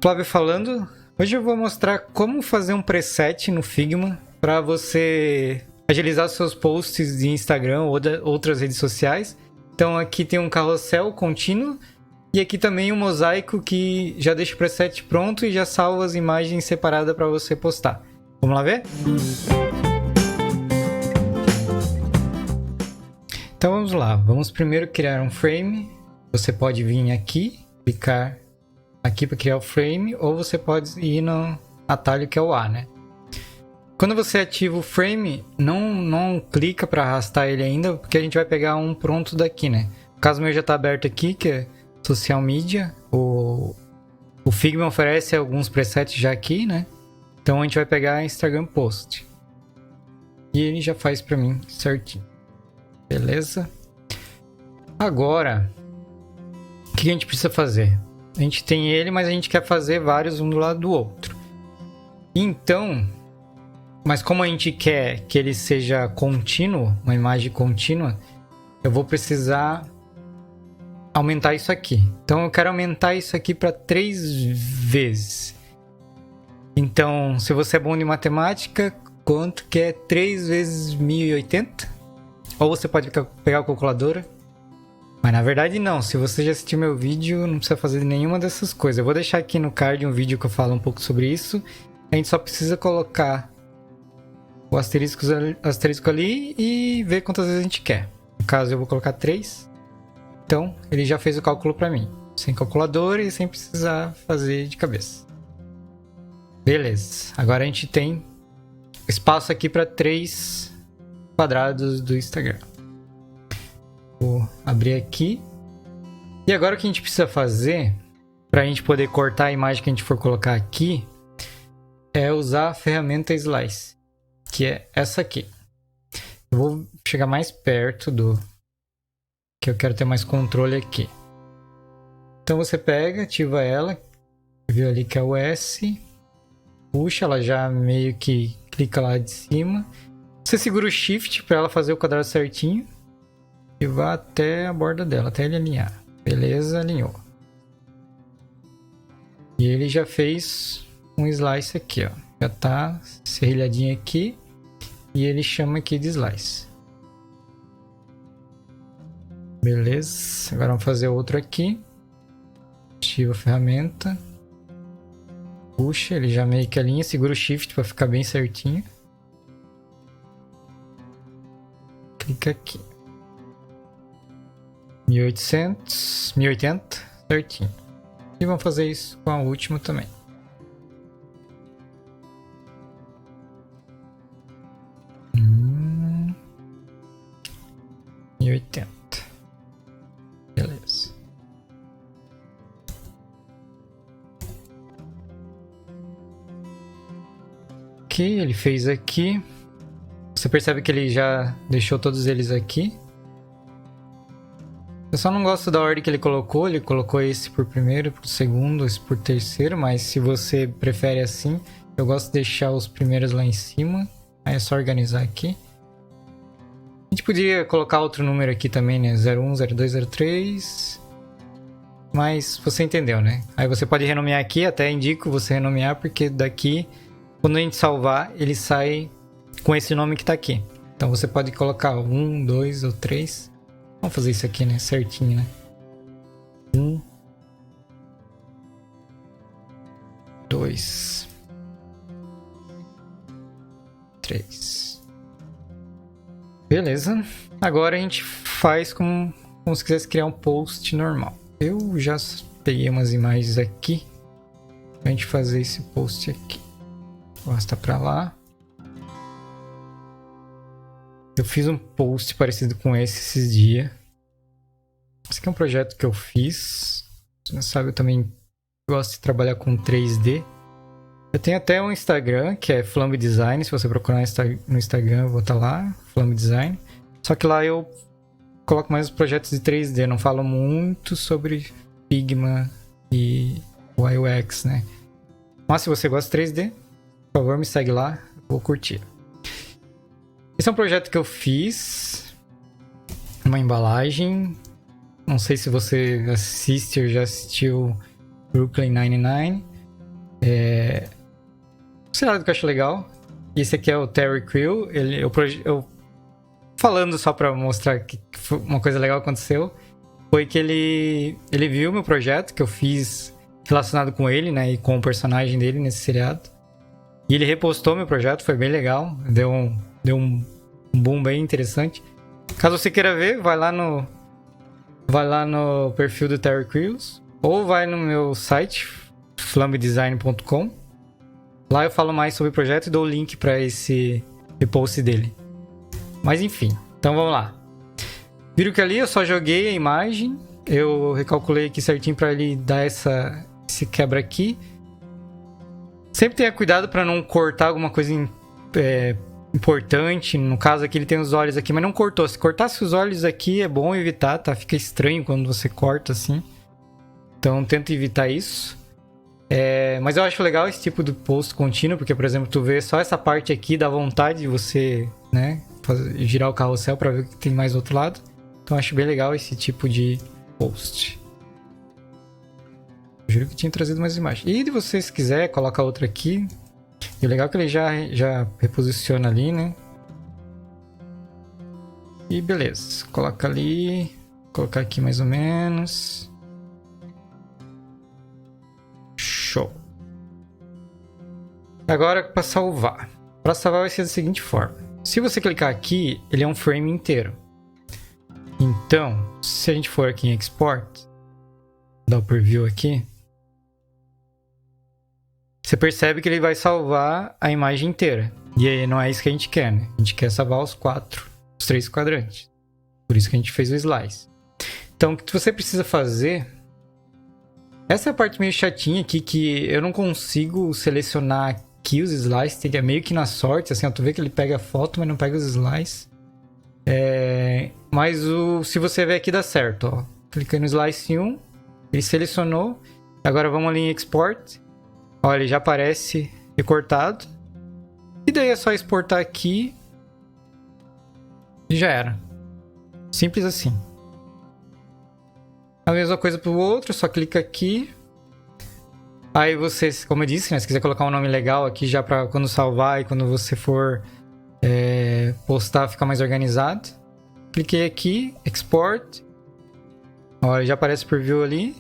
Flávio falando. Hoje eu vou mostrar como fazer um preset no Figma para você agilizar seus posts de Instagram ou outras redes sociais. Então aqui tem um carrossel contínuo e aqui também um mosaico que já deixa o preset pronto e já salva as imagens separadas para você postar. Vamos lá ver? Então vamos lá, vamos primeiro criar um frame. Você pode vir aqui, clicar aqui para criar o frame, ou você pode ir no atalho que é o A, né? Quando você ativa o frame, não clica para arrastar ele ainda, porque a gente vai pegar um pronto daqui, né? O caso meu já está aberto aqui, que é Social Media. O Figma oferece alguns presets já aqui, né? Então a gente vai pegar Instagram Post. E ele já faz para mim certinho. Beleza? Agora, o que a gente precisa fazer? A gente tem ele, mas a gente quer fazer vários um do lado do outro. Então, mas como a gente quer que ele seja contínuo, uma imagem contínua, eu vou precisar aumentar isso aqui. Então eu quero aumentar isso aqui para 3 vezes. Então, se você é bom de matemática, quanto que é 3 vezes 1080? Ou você pode pegar a calculadora. Mas na verdade não, se você já assistiu meu vídeo, não precisa fazer nenhuma dessas coisas. Eu vou deixar aqui no card um vídeo que eu falo um pouco sobre isso. A gente só precisa colocar o asterisco ali e ver quantas vezes a gente quer. No caso eu vou colocar 3. Então ele já fez o cálculo para mim. Sem calculadora e sem precisar fazer de cabeça. Beleza, agora a gente tem espaço aqui para 3 quadrados do Instagram. Vou abrir aqui. E agora o que a gente precisa fazer para a gente poder cortar a imagem que a gente for colocar aqui é usar a ferramenta Slice, que é essa aqui. Eu vou chegar mais perto do que eu quero ter mais controle aqui. Então você pega, ativa ela, viu ali que é o S, puxa, ela já meio que clica lá de cima. Você segura o Shift para ela fazer o quadrado certinho e vai até a borda dela, até ele alinhar. Beleza, alinhou. E ele já fez um slice aqui, ó. Já tá serrilhadinho aqui e ele chama aqui de slice. Beleza, agora vamos fazer outro aqui. Ativa a ferramenta. Puxa, ele já meio que alinha, segura o Shift para ficar bem certinho. Clica aqui. 1800, 1080, certinho. E vamos fazer isso com a última também. Hum, 1080. Beleza. Ok, ele fez aqui. Você percebe que ele já deixou todos eles aqui. Eu só não gosto da ordem que ele colocou esse por primeiro, por segundo, esse por terceiro, mas se você prefere assim, eu gosto de deixar os primeiros lá em cima, aí é só organizar aqui. A gente podia colocar outro número aqui também, né, 01, 02, 03, mas você entendeu, né? Aí você pode renomear aqui, até indico você renomear, porque daqui, quando a gente salvar, ele sai com esse nome que tá aqui. Então você pode colocar 1, 2 ou 3. Vamos fazer isso aqui, né? Certinho, né? 1, 2, 3. Beleza. Agora a gente faz como se quisesse criar um post normal. Eu já peguei umas imagens aqui pra gente fazer esse post aqui. Vou arrastar pra lá. Eu fiz um post parecido com esses dias. Esse aqui é um projeto que eu fiz. Você não sabe, eu também gosto de trabalhar com 3D. Eu tenho até um Instagram, que é Flambe Design. Se você procurar no Instagram, eu vou estar lá, Flambe Design. Só que lá eu coloco mais os projetos de 3D. Não falo muito sobre Figma e UI UX, né? Mas se você gosta de 3D, por favor, me segue lá. Vou curtir. Esse é um projeto que eu fiz, uma embalagem. Não sei se você assiste ou já assistiu Brooklyn Nine-Nine. Sei lá do que eu acho legal. Esse aqui é o Terry Crew. Eu falando só pra mostrar que uma coisa legal aconteceu. Foi que ele viu meu projeto que eu fiz relacionado com ele, né? E com o personagem dele nesse seriado. E ele repostou meu projeto, foi bem legal. Deu um boom bem interessante. Caso você queira ver, vai lá no perfil do Terry Crews. Ou vai no meu site, flambedesign.com. Lá eu falo mais sobre o projeto e dou o link para esse repost dele. Mas enfim, então vamos lá. Viram que ali eu só joguei a imagem. Eu recalculei aqui certinho para ele dar esse quebra aqui. Sempre tenha cuidado para não cortar alguma coisa importante. No caso aqui ele tem os olhos aqui, mas não cortou. Se cortasse os olhos aqui é bom evitar, tá? Fica estranho quando você corta assim. Então tenta evitar isso. Mas eu acho legal esse tipo de post contínuo, porque, por exemplo, tu vê só essa parte aqui, dá vontade de você, né, girar o carrossel para ver o que tem mais do outro lado. Então eu acho bem legal esse tipo de post. Eu juro que tinha trazido mais imagens. E se vocês quiserem, coloca outra aqui. E o legal é que ele já reposiciona ali, né? E beleza. Coloca ali. Vou colocar aqui mais ou menos. Show. Agora para salvar. Para salvar vai ser da seguinte forma. Se você clicar aqui, ele é um frame inteiro. Então, se a gente for aqui em Export, dar o preview aqui, você percebe que ele vai salvar a imagem inteira. E aí não é isso que a gente quer, né? A gente quer salvar os 3 quadrantes. Por isso que a gente fez o slice. Então, o que você precisa fazer... Essa é a parte meio chatinha aqui, que eu não consigo selecionar aqui os slices. É meio que na sorte, assim, ó, tu vê que ele pega a foto, mas não pega os slices. Mas se você ver aqui dá certo, ó. Cliquei no slice 1, ele selecionou. Agora vamos ali em Export. Olha, ele já aparece recortado. E daí é só exportar aqui. E já era. Simples assim. A mesma coisa para o outro, só clica aqui. Aí você, como eu disse, né, se quiser colocar um nome legal aqui já para quando salvar e quando você for postar ficar mais organizado. Cliquei aqui, Export. Olha, já aparece o preview ali.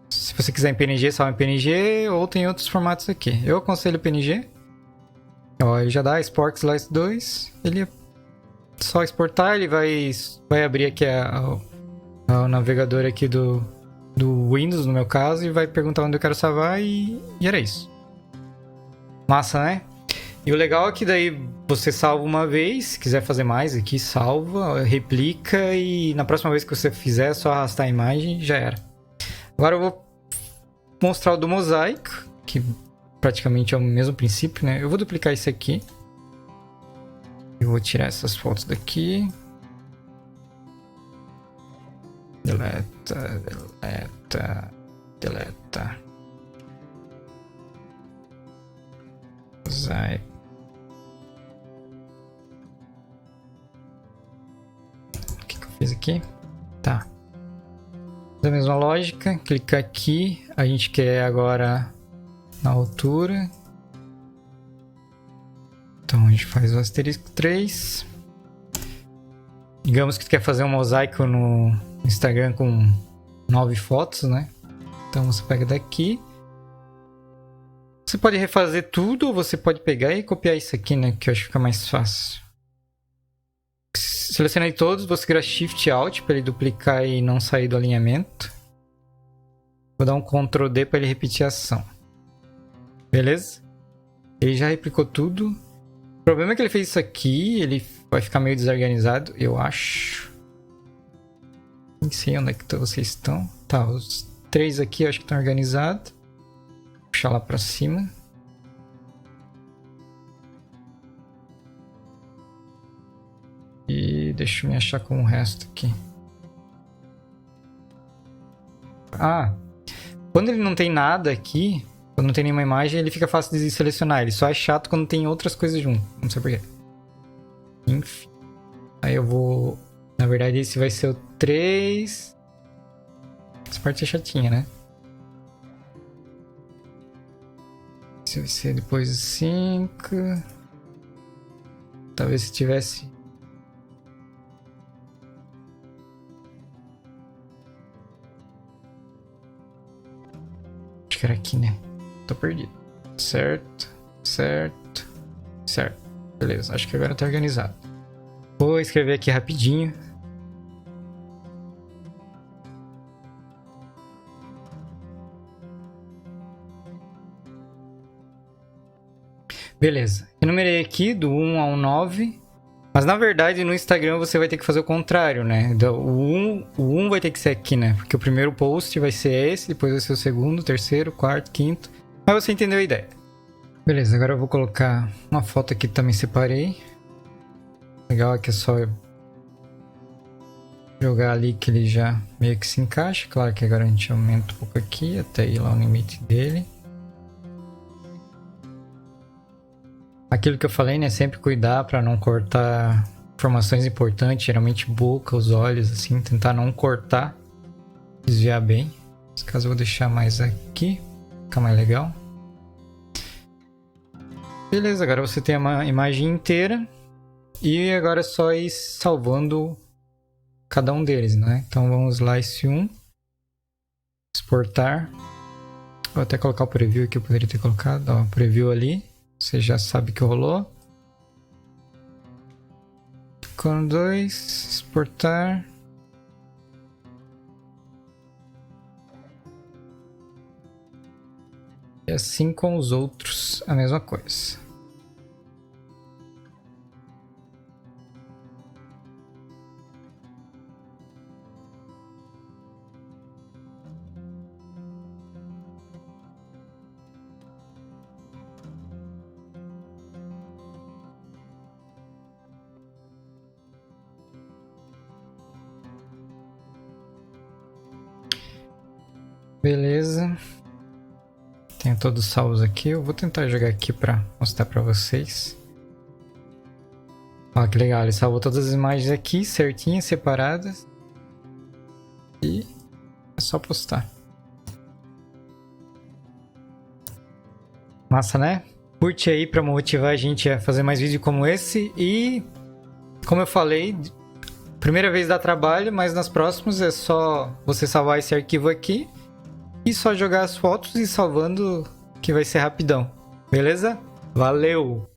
Se você quiser em PNG, salva em PNG, ou tem outros formatos aqui. Eu aconselho PNG. Ó, ele já dá Export Slice 2. Ele é só exportar, ele vai abrir aqui o navegador aqui do Windows, no meu caso, e vai perguntar onde eu quero salvar e era isso. Massa, né? E o legal é que daí você salva uma vez, se quiser fazer mais aqui, salva, replica e na próxima vez que você fizer é só arrastar a imagem e já era. Agora eu vou mostrar o do mosaico, que praticamente é o mesmo princípio, né? Eu vou duplicar esse aqui. Eu vou tirar essas fotos daqui. Deleta, deleta, deleta. Mosaico. O que eu fiz aqui? Tá. Da mesma lógica, clica aqui. A gente quer agora na altura. Então a gente faz o asterisco 3. Digamos que tu quer fazer um mosaico no Instagram com 9 fotos, né? Então você pega daqui. Você pode refazer tudo ou você pode pegar e copiar isso aqui, né? Que eu acho que fica mais fácil. Selecionei todos, vou segurar Shift Alt para ele duplicar e não sair do alinhamento. Vou dar um Ctrl D para ele repetir a ação. Beleza? Ele já replicou tudo. O problema é que ele fez isso aqui, ele vai ficar meio desorganizado, eu acho. Nem sei onde é que vocês estão. Tá, os 3 aqui eu acho que estão organizados. Vou puxar lá para cima. E deixa eu me achar com o resto aqui. Ah, quando ele não tem nada aqui, quando não tem nenhuma imagem, ele fica fácil de selecionar. Ele só é chato quando tem outras coisas junto. Não sei porquê. Enfim. Aí eu vou... Na verdade, esse vai ser o 3. Essa parte é chatinha, né? Esse vai ser depois de 5. Talvez se tivesse... Acho que era aqui, né? Tô perdido. Certo, certo, certo. Beleza, acho que agora tá organizado. Vou escrever aqui rapidinho. Beleza, enumerei aqui do 1 ao 9, mas na verdade no Instagram você vai ter que fazer o contrário, né? O 1 vai ter que ser aqui, né? Porque o primeiro post vai ser esse, depois vai ser o segundo, terceiro, quarto, quinto. Mas você entendeu a ideia. Beleza, agora eu vou colocar uma foto aqui que também separei. Legal, aqui é só jogar ali que ele já meio que se encaixa. Claro que agora a gente aumenta um pouco aqui, até ir lá o limite dele. Aquilo que eu falei, né? Sempre cuidar para não cortar informações importantes, geralmente boca, os olhos, assim. Tentar não cortar, desviar bem. Nesse caso eu vou deixar mais aqui, fica mais legal. Beleza, agora você tem a imagem inteira. E agora é só ir salvando cada um deles, né? Então vamos lá, esse 1. Exportar. Vou até colocar o preview aqui, eu poderia ter colocado. Ó, preview ali. Você já sabe que rolou. Ficou no 2. Exportar. E assim com os outros, a mesma coisa. Beleza. Tenho todos salvos aqui. Eu vou tentar jogar aqui para mostrar para vocês. Olha que legal, ele salvou todas as imagens aqui, certinhas, separadas. E é só postar. Massa, né? Curte aí para motivar a gente a fazer mais vídeo como esse. E, como eu falei, primeira vez dá trabalho, mas nas próximas é só você salvar esse arquivo aqui. E só jogar as fotos e salvando, que vai ser rapidão. Beleza? Valeu!